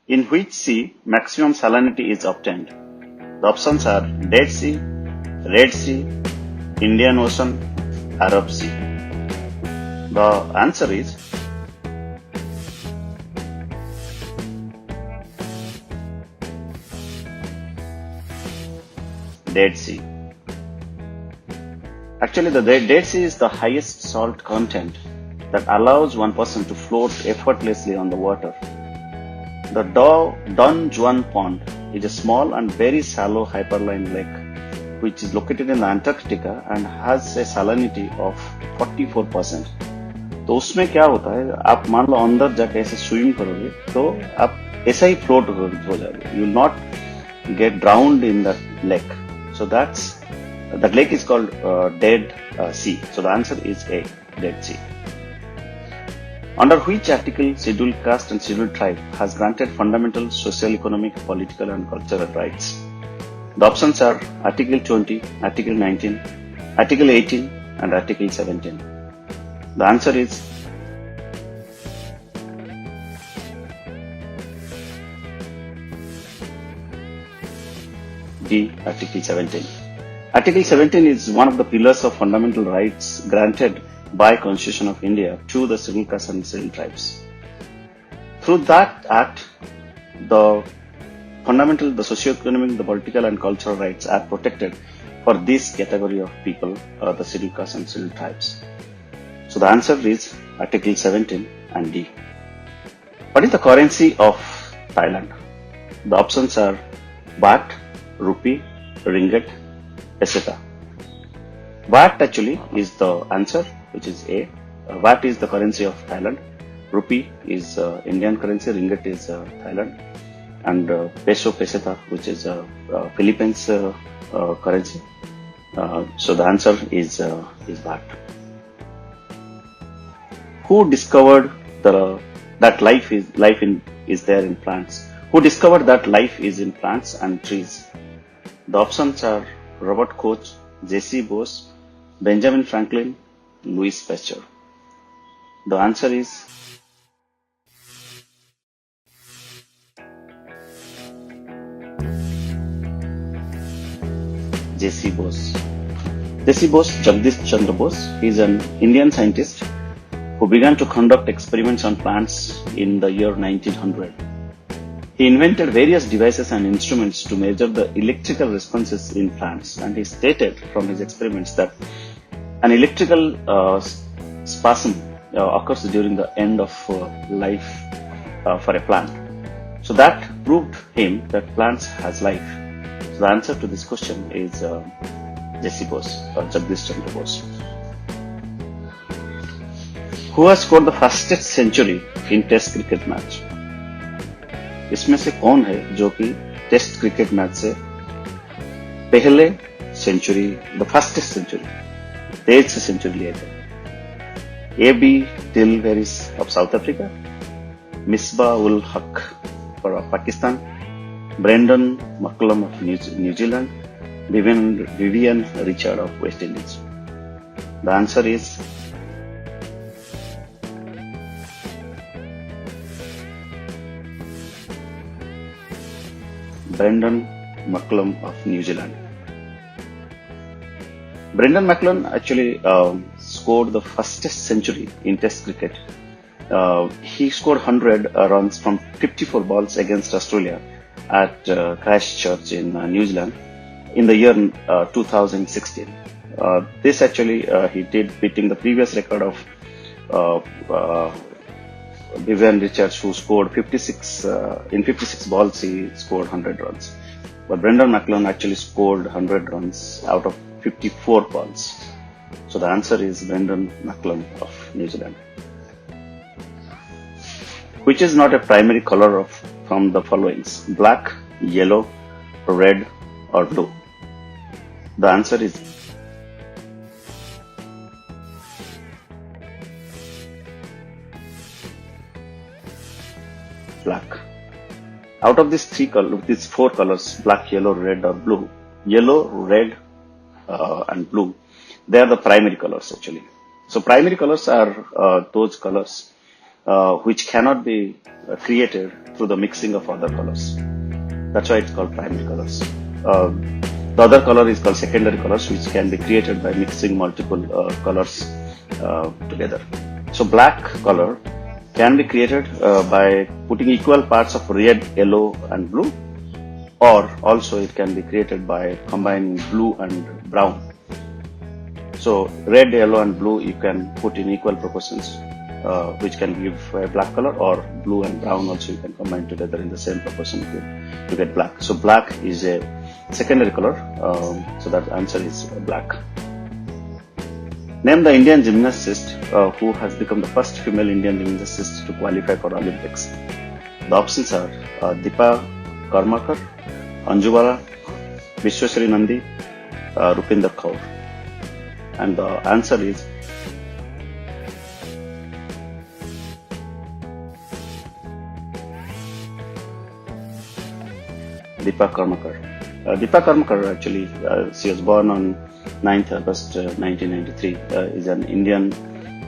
In which sea maximum salinity is obtained? The options are Dead Sea, Red Sea, Indian Ocean, Arab Sea. The answer is Dead Sea. Actually, the Dead Sea is the highest salt content that allows one person to float effortlessly on the water. The Don Juan Pond is a small and very shallow hyperline lake which is located in Antarctica and has a salinity of 44%. तो उसमें क्या होता है, आप मान लो अंदर जाके ऐसे स्विम करोगे तो आप ऐसा ही फ्लोट हो जाओगे. You will not get drowned in that lake. So that lake is called Dead Sea. So the answer is A, Dead Sea. Under which article scheduled caste and scheduled tribe has granted fundamental social, economic, political and cultural rights? The options are Article 20, Article 19, Article 18 and Article 17. The answer is D, Article 17. Article 17 is one of the pillars of fundamental rights granted by Constitution of India to the scheduled castes and scheduled tribes. Through that act, the fundamental, the socio-economic, the political and cultural rights are protected for this category of people, the scheduled castes and scheduled tribes. So the answer is Article 17 and D. What is the currency of Thailand? The options are baht, rupee, ringgit, etc. Baht actually is the answer, which is A. Baht is the currency of Thailand. Rupee is Indian currency. Ringgit is Thailand. And peso peseta, which is Philippines currency. So the answer is Baht. Who discovered that life is there in plants? Who discovered that life is in plants and trees? The options are Robert Koch, J.C. Bose, Benjamin Franklin, Louis Pasteur. The answer is J.C. Bose. J.C. Bose, Jagdish Chandra Bose, he is an Indian scientist who began to conduct experiments on plants in the year 1900. He invented various devices and instruments to measure the electrical responses in plants, and he stated from his experiments that an electrical spasm occurs during the end of life for a plant. So that proved him that plants has life. So the answer to this question is J.C. Bose or Jagdish Chandra Bose. Who has scored the fastest century in Test cricket match? इसमें से कौन है जो कि test cricket match से पहले century, the fastest century, तेज से सेंचुरी लिया था? A B de Villiers of South Africa, Misbah ul Haq for Pakistan, Brendan McCullum of New Zealand, Vivian Richard of West Indies. The answer is Brendan McCullum of New Zealand. Brendan McCullum actually scored the fastest century in Test cricket. He scored 100 runs from 54 balls against Australia at Christchurch in New Zealand in the year 2016. This actually he did, beating the previous record of Vivian Richards, who scored 56 in 56 balls. He scored 100 runs, but Brendan McCullum actually scored 100 runs out of 54 balls. So the answer is Brendan McCullum of New Zealand. Which is not a primary color from the followings: black, yellow, red, or blue? The answer is black. Out of these four colors, black, yellow, red, or blue, yellow, red, and blue, they are the primary colors actually. So primary colors are those colors which cannot be created through the mixing of other colors. That's why it's called primary colors. The other color is called secondary colors, which can be created by mixing multiple colors together. So black color can be created by putting equal parts of red, yellow and blue, or also it can be created by combining blue and brown. So red, yellow and blue you can put in equal proportions, which can give a black color, or blue and brown also you can combine together in the same proportion to get black. So black is a secondary color, so that answer is black. Name the Indian gymnast who has become the first female Indian gymnast to qualify for Olympics. The options are Deepa Karmakar, Anjubala, Vishwashree Nandi, Rupinder Kaur. And the answer is Deepa Karmakar. Deepa Karmakar actually, she was born on 9th August 1993, is an Indian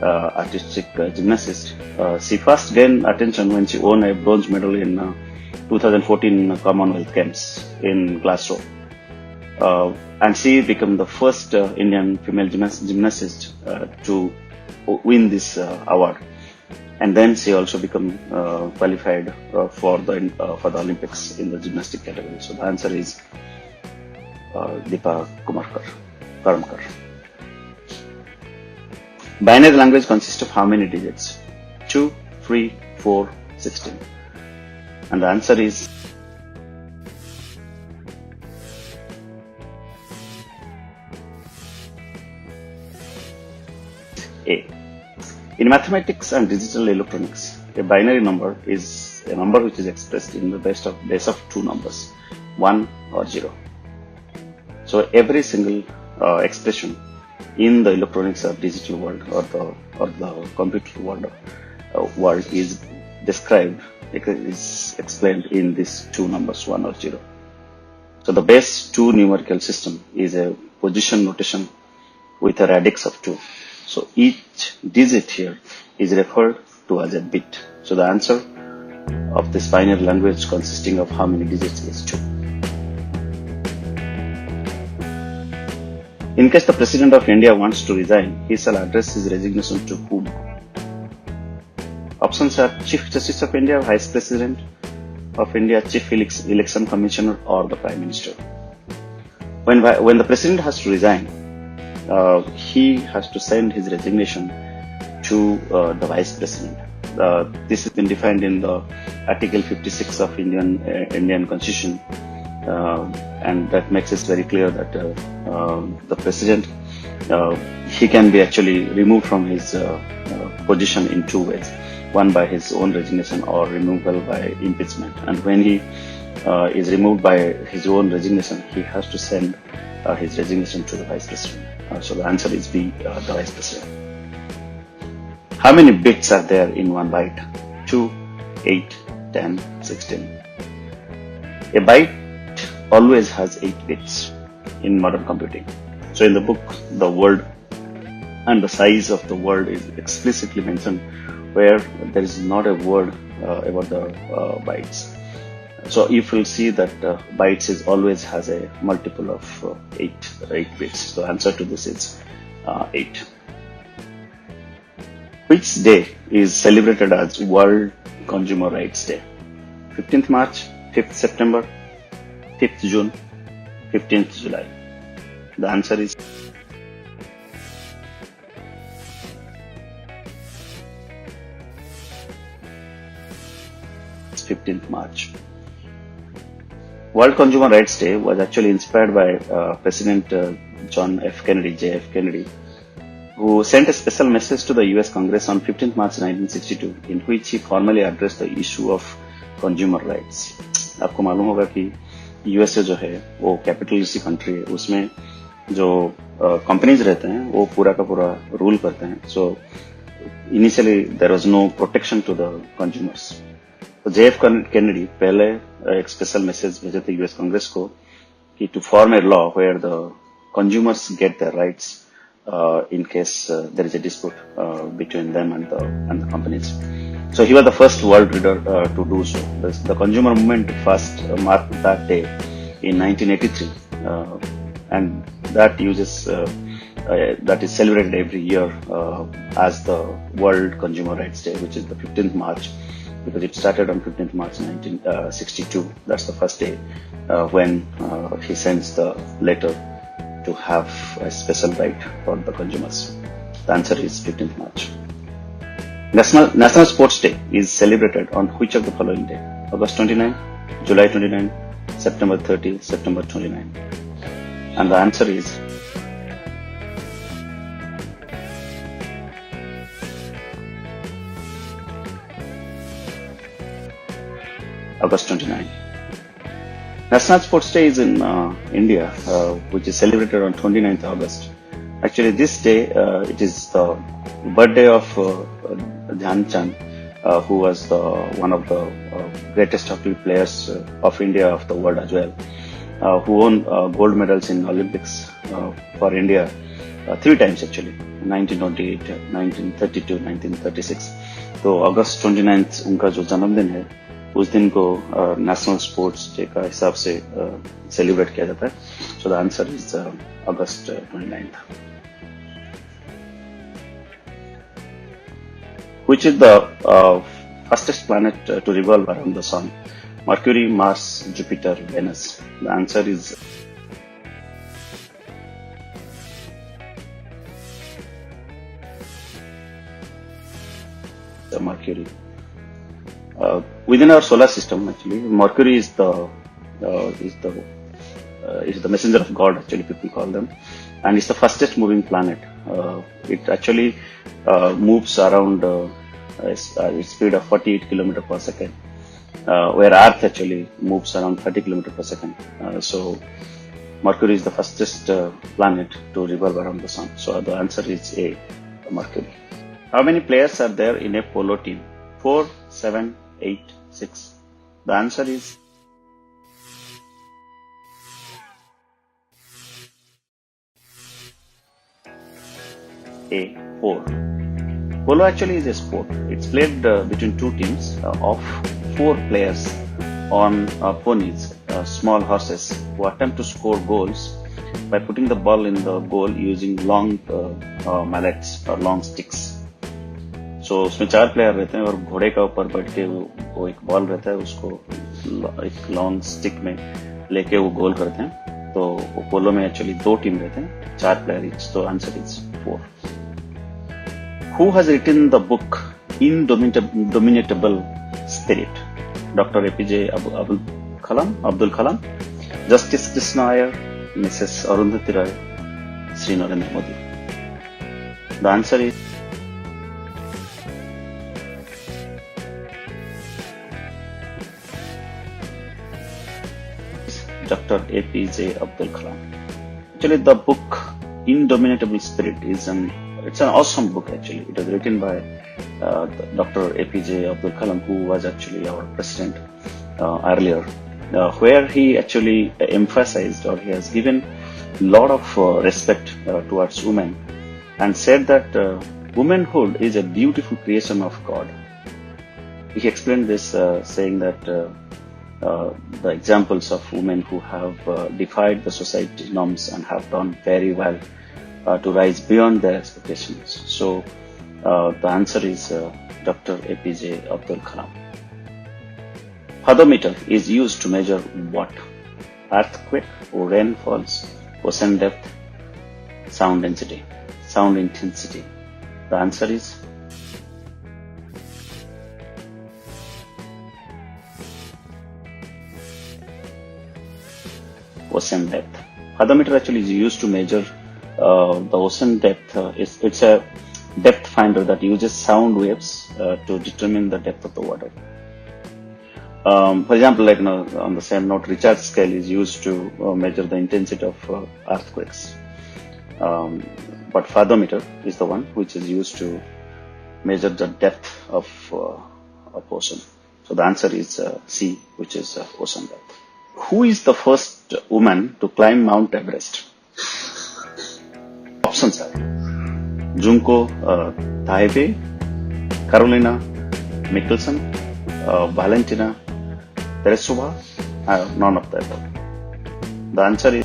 artistic gymnast. She first gained attention when she won a bronze medal in 2014 Commonwealth Games in Glasgow. And she became the first Indian female gymnast to win this award. And then she also became qualified for the Olympics in the gymnastic category. So the answer is Deepa Karmakar. Binary language consists of how many digits? 2, 3, 4, 16. And the answer is A. In mathematics and digital electronics, a binary number is a number which is expressed in the base of two numbers, 1 or 0. So every single expression in the electronics or digital world or the computer world is described, is explained in these two numbers, 1 or 0. So the base 2 numerical system is a position notation with a radix of 2. So each digit here is referred to as a bit. So the answer of this binary language consisting of how many digits is 2. In case the President of India wants to resign, he shall address his resignation to whom? Options are Chief Justice of India, Vice President of India, Chief Election Commissioner or the Prime Minister. When the President has to resign, he has to send his resignation to the Vice President. This has been defined in the Article 56 of Indian Constitution, and that makes it very clear that the President, he can be actually removed from his position in two ways. One by his own resignation or removal by impeachment. And when he is removed by his own resignation, he has to send his resignation to the Vice President. So the answer is B, the Vice President. How many bits are there in one byte? 2, 8, 10, 16. A byte always has 8 bits in modern computing. So in the book, the word and the size of the word is explicitly mentioned, where there is not a word about the bytes. So you will see that bytes is always has a multiple of 8 bits. So the answer to this is 8. Which day is celebrated as World Consumer Rights Day? 15th March, 5th September, 5th June, 15th July. The answer is 15th March. World Consumer Rights Day was actually inspired by President John F. Kennedy, JF Kennedy, who sent a special message to the US Congress on 15th March 1962, in which he formally addressed the issue of consumer rights. आपको मालूम होगा कि USA जो है वो capitalistic country है, उसमें जो कंपनीज रहते हैं वो पूरा का पूरा रूल करते हैं. So initially there was no protection to the consumers. तो JF Kennedy पहले एक स्पेशल मैसेज भेजे थे यूएस कांग्रेस को कि to form a law where the consumers get their rights in case there is a dispute between them and the companies. So he was the first world leader to do so. The consumer movement first marked that day in 1983, and that that is celebrated every year as the World Consumer Rights Day, which is the 15th March, because it started on 15th March 1962. That's the first day when he sends the letter to have a special right for the consumers. The answer is 15th March. National Sports Day is celebrated on which of the following day? August 29, July 29, September 30, September 29. And the answer is August 29. National Sports Day is in India, which is celebrated on 29th August. Actually, this day, it is the birthday of Dhyan Chand, who was one of the greatest hockey players of India, of the world as well, who won gold medals in Olympics for India 3 times actually, 1928, 1932, 1936. तो अगस्त 29 उनका जो जन्मदिन है, उस दिन को national sports day का हिसाब से सेलिब्रेट किया जाता है. So the answer is August 29. Which is the fastest planet to revolve around the sun? Mercury, Mars, Jupiter, Venus. The answer is Mercury. Within our solar system, actually, Mercury is the messenger of God. Actually, people call them, and it's the fastest moving planet. It actually moves around a speed of 48 km per second, where Earth actually moves around 30 km per second. So Mercury is the fastest planet to revolve around the sun. So the answer is A, Mercury. How many players are there in a polo team? 4, 7, 8, 6. The answer is A, 4. Polo actually is a sport. It's played between two teams of 4 players on ponies, small horses, who attempt to score goals by putting the ball in the goal using long mallets or long sticks. So उसमें 4 player रहते हैं और घोड़े का ऊपर बैठ के वो एक बॉल रहता है, उसको एक लॉन्ग स्टिक में लेके वो गोल करते हैं. तो पोलो में एक्चुअली 2 टीम रहते हैं, 4 प्लेयर ईच. तो answer is 4. Who has written the book Indomitable Spirit? Dr. APJ Abdul Kalam, Justice Krishna Iyer, Mrs. Arundhati Roy, Sri Narendra Modi. The answer is Dr. APJ Abdul Kalam. Actually, the book Indomitable Spirit is it's an awesome book actually. It was written by Dr. APJ Abdul Kalam, who was actually our president earlier, where he actually emphasized, or he has given a lot of respect towards women, and said that womanhood is a beautiful creation of God. He explained this saying that the examples of women who have defied the society norms and have done very well to rise beyond their expectations. So the answer is Dr. APJ Abdul Kalam. Fathometer is used to measure what? Earthquake, or rainfalls, ocean depth, sound density, sound intensity. The answer is ocean depth. Fathometer actually is used to measure the ocean depth. It's a depth finder that uses sound waves to determine the depth of the water. For example, like on the same note, Richard scale is used to measure the intensity of earthquakes. But fathometer is the one which is used to measure the depth of ocean. So the answer is C, which is ocean depth. Who is the first woman to climb Mount Everest? Options are Junko Taipei, Carolina, Mickelson, Valentina Tereshova, none of the above. The answer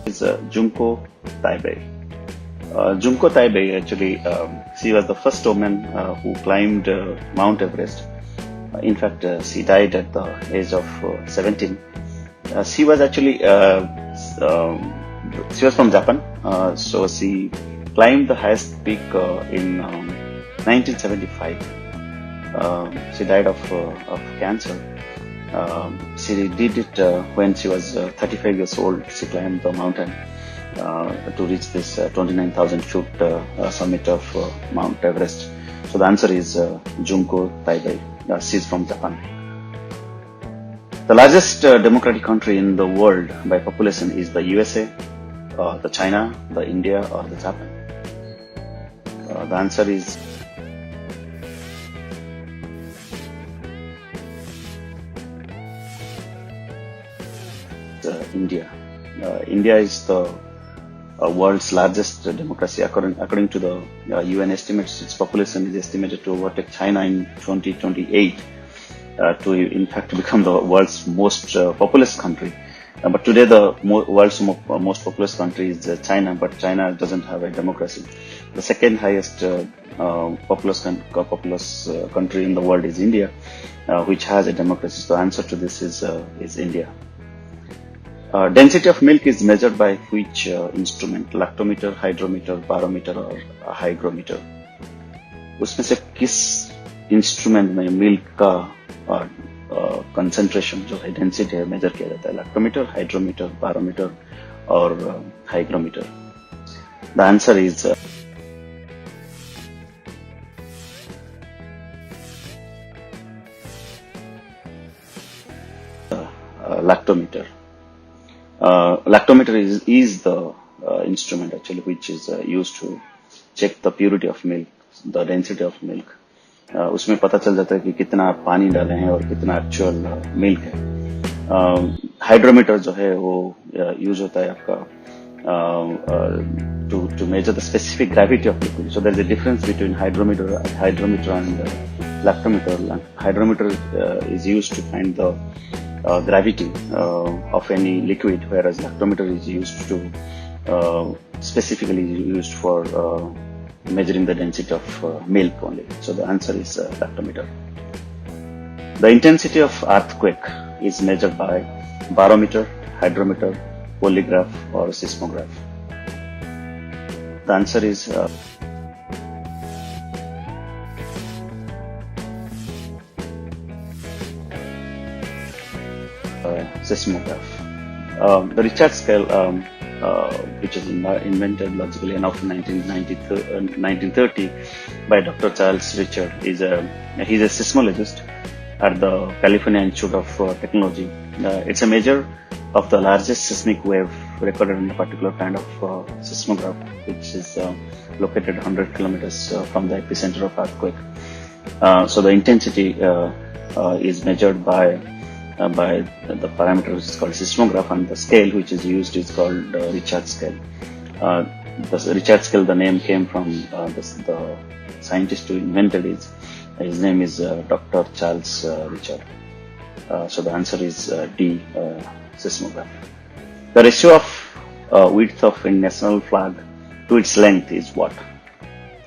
is Junko Taibei. Junko Taibei actually, she was the first woman who climbed Mount Everest. In fact, she died at the age of 17. She was actually, she was from Japan, so she climbed the highest peak in 1975. She died of cancer. She did it when she was 35 years old. She climbed the mountain to reach this 29,000 foot summit of Mount Everest. So the answer is Junko Taibei. She's from Japan. The largest democratic country in the world by population is the USA, the China, the India, or the Japan. The answer is India. India is the world's largest democracy. According to the UN estimates, its population is estimated to overtake China in 2028 to in fact become the world's most populous country. But today the world's most populous country is China, but China doesn't have a democracy. The second highest populous country in the world is India, which has a democracy. So the answer to this is India. Density of milk is measured by which instrument? Lactometer, hydrometer, barometer और hygrometer. उसमें से किस instrument में milk का concentration जो है density है major किया जाता है? लैक्टोमीटर, हाइड्रोमीटर, बारोमीटर और hygrometer. The answer is lactometer. Lactometer is the instrument actually which is used to check the purity of milk, the density of milk. उसमें पता चल जाता है कि कितना आप पानी डाले हैं और कितना एक्चुअल मिल्क है. हाइड्रोमीटर जो है वो यूज होता है आपका to measure the specific gravity of liquid. So there is a difference between hydrometer and lactometer. Hydrometer is used to find the gravity of any liquid, whereas lactometer is used to specifically used for measuring the density of milk only. So the answer is lactometer. The intensity of earthquake is measured by barometer, hydrometer, polygraph or seismograph. The answer is seismograph. The Richard scale, which is invented logically enough in 1930 by Dr. Charles Richard, he's a seismologist at the California Institute of Technology. It's a measure of the largest seismic wave recorded in a particular kind of seismograph, which is located 100 kilometers from the epicenter of earthquake. So the intensity is measured by the parameter which is called seismograph, and the scale which is used is called Richard scale. The Richard scale, the name came from the scientist who invented it. His name is Dr. Charles Richard. So the answer is D, seismograph. The ratio of width of a national flag to its length is what?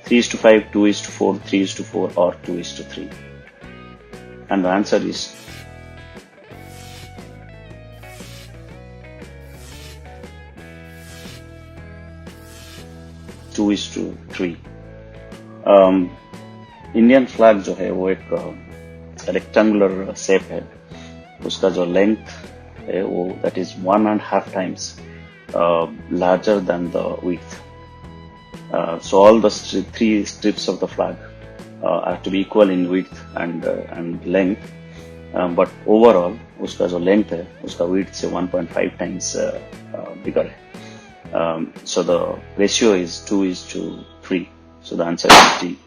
3:5, 2:4, 3:4 or 2:3. And the answer is 2:3. Indian flag जो है वो एक rectangular shape है. उसका जो length है वो that is 1.5 times larger than the width. So all the three strips of the flag have to be equal in width and length, but overall उसका जो लेंथ है उसका width से 1.5 times bigger है. So the ratio is 2:3. So the answer is D.